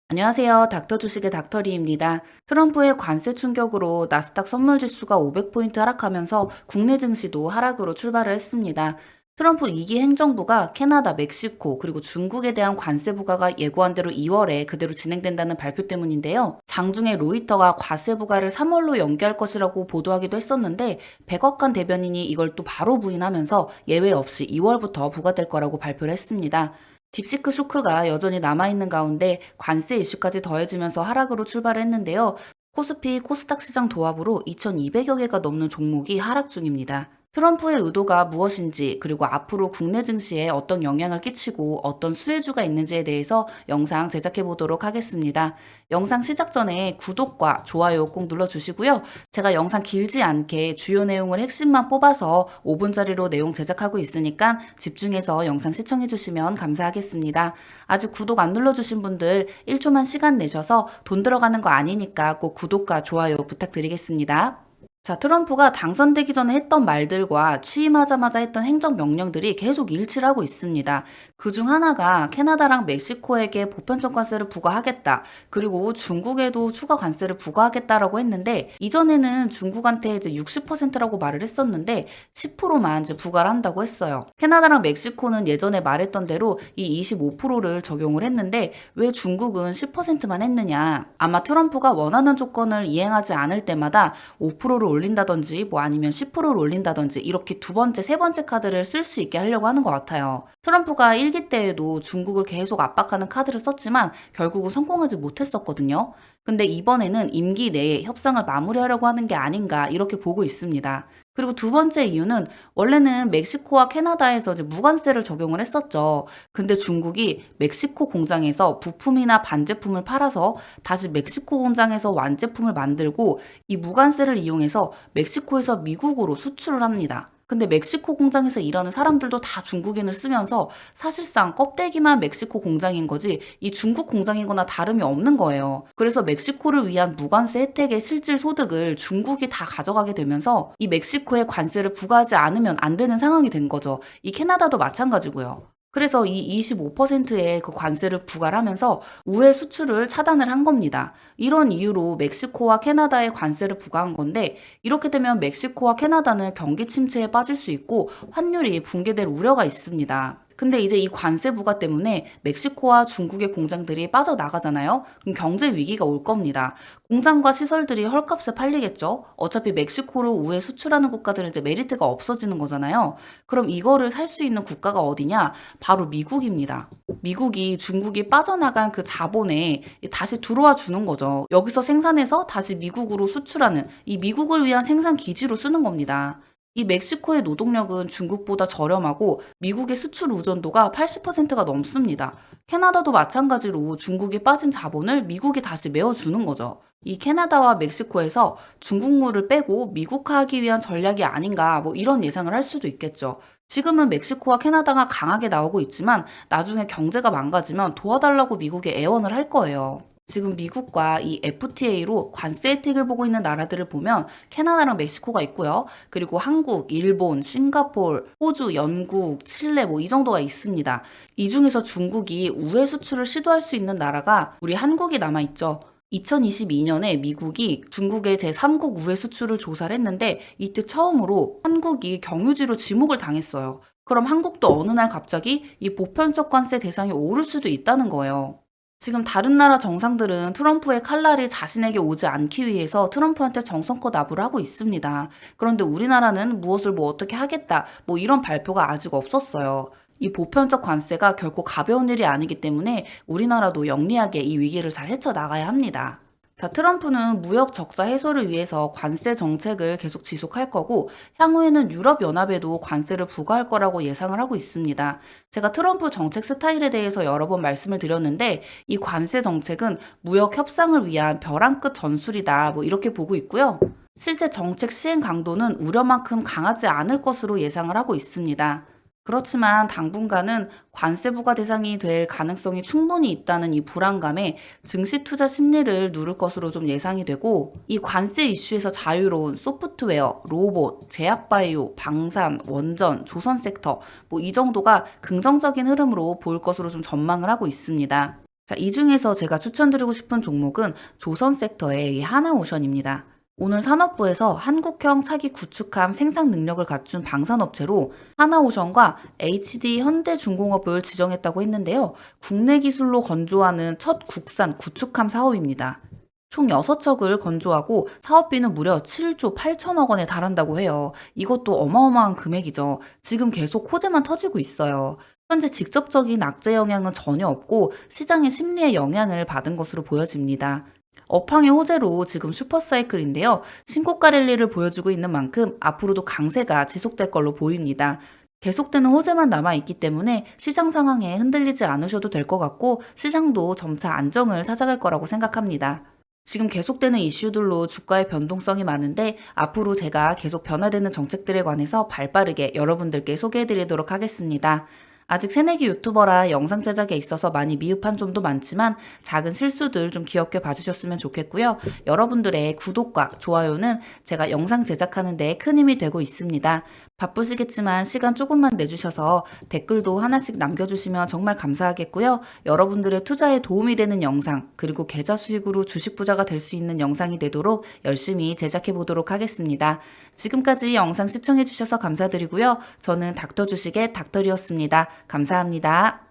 안녕하세요. 닥터 주식의 닥터리입니다. 트럼프의 관세 충격으로 나스닥 선물 지수가 500포인트 하락하면서 국내 증시도 하락으로 출발을 했습니다. 트럼프 2기 행정부가 캐나다, 멕시코, 그리고 중국에 대한 관세 부과가 예고한 대로 2월에 그대로 진행된다는 발표 때문인데요. 장중에 로이터가 과세 부과를 3월로 연기할 것이라고 보도하기도 했었는데 백악관 대변인이 이걸 또 바로 부인하면서 예외 없이 2월부터 부과될 거라고 발표를 했습니다. 딥시크 쇼크가 여전히 남아있는 가운데 관세 이슈까지 더해지면서 하락으로 출발했는데요. 코스피, 코스닥 시장 도합으로 2,200여 개가 넘는 종목이 하락 중입니다. 트럼프의 의도가 무엇인지, 그리고 앞으로 국내 증시에 어떤 영향을 끼치고 어떤 수혜주가 있는지에 대해서 영상 제작해 보도록 하겠습니다. 영상 시작 전에 구독과 좋아요 꼭 눌러주시고요. 제가 영상 길지 않게 주요 내용을 핵심만 뽑아서 5분짜리로 내용 제작하고 있으니까 집중해서 영상 시청해 주시면 감사하겠습니다. 아직 구독 안 눌러주신 분들 1초만 시간 내셔서 돈 들어가는 거 아니니까 꼭 구독과 좋아요 부탁드리겠습니다. 자, 트럼프가 당선되기 전에 했던 말들과 취임하자마자 했던 행정명령들이 계속 일치를 하고 있습니다. 그중 하나가 캐나다랑 멕시코에게 보편적 관세를 부과하겠다. 그리고 중국에도 추가 관세를 부과하겠다라고 했는데, 이전에는 중국한테 이제 60%라고 말을 했었는데, 10%만 이제 부과를 한다고 했어요. 캐나다랑 멕시코는 예전에 말했던 대로 이 25%를 적용을 했는데, 왜 중국은 10%만 했느냐? 아마 트럼프가 원하는 조건을 이행하지 않을 때마다 5%를 올린다든지 뭐 아니면 10%를 올린다든지 이렇게 두 번째, 세 번째 카드를 쓸 수 있게 하려고 하는 것 같아요. 트럼프가 1기 때에도 중국을 계속 압박하는 카드를 썼지만 결국은 성공하지 못했었거든요. 근데 이번에는 임기 내에 협상을 마무리하려고 하는 게 아닌가 이렇게 보고 있습니다. 그리고 두 번째 이유는 원래는 멕시코와 캐나다에서 이제 무관세를 적용을 했었죠. 근데 중국이 멕시코 공장에서 부품이나 반제품을 팔아서 다시 멕시코 공장에서 완제품을 만들고 이 무관세를 이용해서 멕시코에서 미국으로 수출을 합니다. 근데 멕시코 공장에서 일하는 사람들도 다 중국인을 쓰면서 사실상 껍데기만 멕시코 공장인 거지 이 중국 공장인 거나 다름이 없는 거예요. 그래서 멕시코를 위한 무관세 혜택의 실질 소득을 중국이 다 가져가게 되면서 이 멕시코에 관세를 부과하지 않으면 안 되는 상황이 된 거죠. 이 캐나다도 마찬가지고요. 그래서 이 25%의 그 관세를 부과를 하면서 우회 수출을 차단을 한 겁니다. 이런 이유로 멕시코와 캐나다에 관세를 부과한 건데 이렇게 되면 멕시코와 캐나다는 경기 침체에 빠질 수 있고 환율이 붕괴될 우려가 있습니다. 근데 이제 이 관세 부과 때문에 멕시코와 중국의 공장들이 빠져나가잖아요. 그럼 경제 위기가 올 겁니다. 공장과 시설들이 헐값에 팔리겠죠. 어차피 멕시코로 우회 수출하는 국가들은 이제 메리트가 없어지는 거잖아요. 그럼 이거를 살 수 있는 국가가 어디냐? 바로 미국입니다. 미국이 중국이 빠져나간 그 자본에 다시 들어와 주는 거죠. 여기서 생산해서 다시 미국으로 수출하는 이 미국을 위한 생산 기지로 쓰는 겁니다. 이 멕시코의 노동력은 중국보다 저렴하고 미국의 수출 의존도가 80%가 넘습니다. 캐나다도 마찬가지로 중국이 빠진 자본을 미국이 다시 메워주는 거죠. 이 캐나다와 멕시코에서 중국물을 빼고 미국화하기 위한 전략이 아닌가 뭐 이런 예상을 할 수도 있겠죠. 지금은 멕시코와 캐나다가 강하게 나오고 있지만 나중에 경제가 망가지면 도와달라고 미국에 애원을 할 거예요. 지금 미국과 이 FTA로 관세 혜택을 보고 있는 나라들을 보면 캐나다랑 멕시코가 있고요. 그리고 한국, 일본, 싱가폴, 호주, 영국, 칠레 뭐 이 정도가 있습니다. 이 중에서 중국이 우회 수출을 시도할 수 있는 나라가 우리 한국이 남아있죠. 2022년에 미국이 중국의 제3국 우회 수출을 조사를 했는데 이때 처음으로 한국이 경유지로 지목을 당했어요. 그럼 한국도 어느 날 갑자기 이 보편적 관세 대상에 오를 수도 있다는 거예요. 지금 다른 나라 정상들은 트럼프의 칼날이 자신에게 오지 않기 위해서 트럼프한테 정성껏 납부를 하고 있습니다. 그런데 우리나라는 무엇을 뭐 어떻게 하겠다, 뭐 이런 발표가 아직 없었어요. 이 보편적 관세가 결코 가벼운 일이 아니기 때문에 우리나라도 영리하게 이 위기를 잘 헤쳐나가야 합니다. 자, 트럼프는 무역 적자 해소를 위해서 관세 정책을 계속 지속할 거고, 향후에는 유럽연합에도 관세를 부과할 거라고 예상을 하고 있습니다. 제가 트럼프 정책 스타일에 대해서 여러 번 말씀을 드렸는데, 이 관세 정책은 무역 협상을 위한 벼랑 끝 전술이다, 뭐 이렇게 보고 있고요. 실제 정책 시행 강도는 우려만큼 강하지 않을 것으로 예상을 하고 있습니다. 그렇지만 당분간은 관세 부과 대상이 될 가능성이 충분히 있다는 이 불안감에 증시 투자 심리를 누를 것으로 좀 예상이 되고 이 관세 이슈에서 자유로운 소프트웨어, 로봇, 제약바이오, 방산, 원전, 조선 섹터 뭐 이 정도가 긍정적인 흐름으로 보일 것으로 좀 전망을 하고 있습니다. 자, 이 중에서 제가 추천드리고 싶은 종목은 조선 섹터의 이 하나오션입니다. 오늘 산업부에서 한국형 차기 구축함 생산 능력을 갖춘 방산업체로 하나오션과 HD 현대중공업을 지정했다고 했는데요. 국내 기술로 건조하는 첫 국산 구축함 사업입니다. 총 6척을 건조하고 사업비는 무려 7조 8천억 원에 달한다고 해요. 이것도 어마어마한 금액이죠. 지금 계속 호재만 터지고 있어요. 현재 직접적인 악재 영향은 전혀 없고 시장의 심리에 영향을 받은 것으로 보여집니다. 업황의 호재로 지금 슈퍼사이클인데요. 신고가 랠리를 보여주고 있는 만큼 앞으로도 강세가 지속될 걸로 보입니다. 계속되는 호재만 남아있기 때문에 시장 상황에 흔들리지 않으셔도 될 것 같고 시장도 점차 안정을 찾아갈 거라고 생각합니다. 지금 계속되는 이슈들로 주가의 변동성이 많은데 앞으로 제가 계속 변화되는 정책들에 관해서 발빠르게 여러분들께 소개해드리도록 하겠습니다. 아직 새내기 유튜버라 영상 제작에 있어서 많이 미흡한 점도 많지만 작은 실수들 좀 귀엽게 봐주셨으면 좋겠고요. 여러분들의 구독과 좋아요는 제가 영상 제작하는 데 큰 힘이 되고 있습니다. 바쁘시겠지만 시간 조금만 내주셔서 댓글도 하나씩 남겨주시면 정말 감사하겠고요. 여러분들의 투자에 도움이 되는 영상 그리고 계좌 수익으로 주식 부자가 될 수 있는 영상이 되도록 열심히 제작해 보도록 하겠습니다. 지금까지 영상 시청해 주셔서 감사드리고요. 저는 닥터 주식의 닥터리였습니다. 감사합니다.